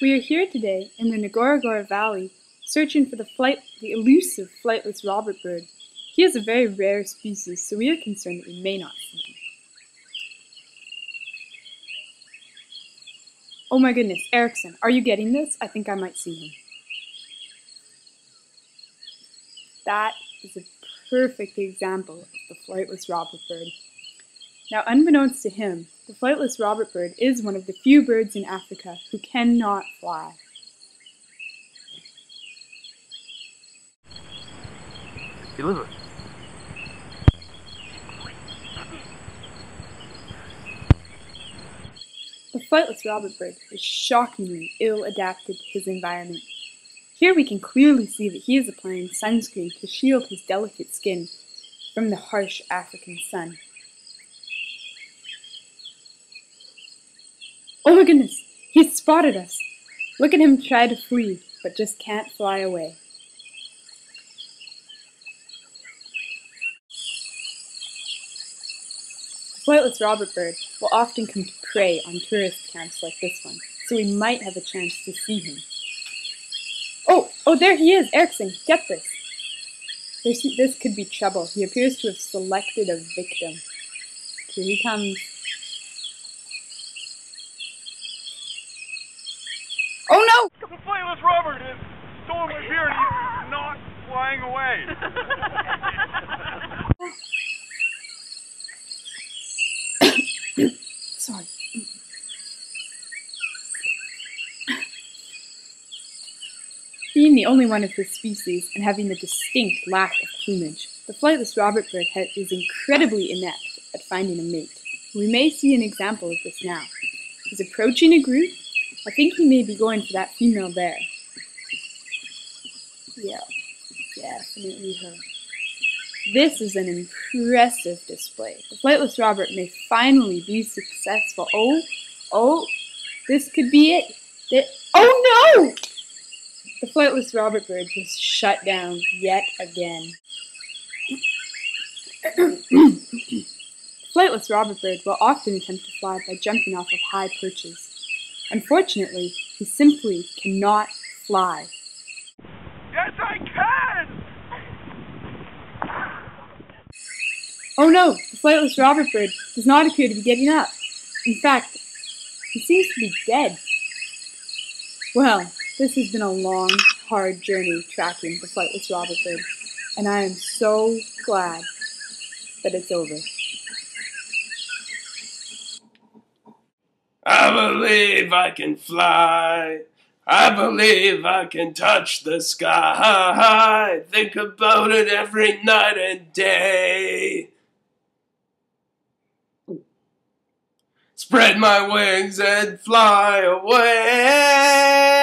We are here today in the Nogorongoro Valley searching for the elusive flightless robert bird. He is a very rare species, so we are concerned that we may not see him. Oh my goodness, Erickson, are you getting this? I think I might see him. That is a perfect example of the flightless robert bird. Now, unbeknownst to him, the flightless robert bird is one of the few birds in Africa who cannot fly. Elizabeth. The flightless robert bird is shockingly ill-adapted to his environment. Here we can clearly see that he is applying sunscreen to shield his delicate skin from the harsh African sun. Oh my goodness, he's spotted us. Look at him try to flee, but just can't fly away. The flightless robert bird will often come to prey on tourist camps like this one, so we might have a chance to see him. Oh, there he is, Erickson, get this. This could be trouble. He appears to have selected a victim. Here he comes. Oh no! The flightless robert has stolen my beer and he's not flying away. Sorry. Being the only one of his species and having a distinct lack of plumage, the flightless robert bird is incredibly inept at finding a mate. We may see an example of this now. He's approaching a group. I think he may be going for that female there. Yeah, definitely her. This is an impressive display. The flightless robert may finally be successful. Oh, this could be it. Oh no! The flightless robert bird was shut down yet again. The flightless robert bird will often attempt to fly by jumping off of high perches. Unfortunately, he simply cannot fly. Yes, I can! Oh no, the flightless robert bird does not appear to be getting up. In fact, he seems to be dead. Well, this has been a long, hard journey tracking the flightless robert bird, and I am so glad that it's over. I believe I can fly. I believe I can touch the sky. Think about it every night and day. Spread my wings and fly away.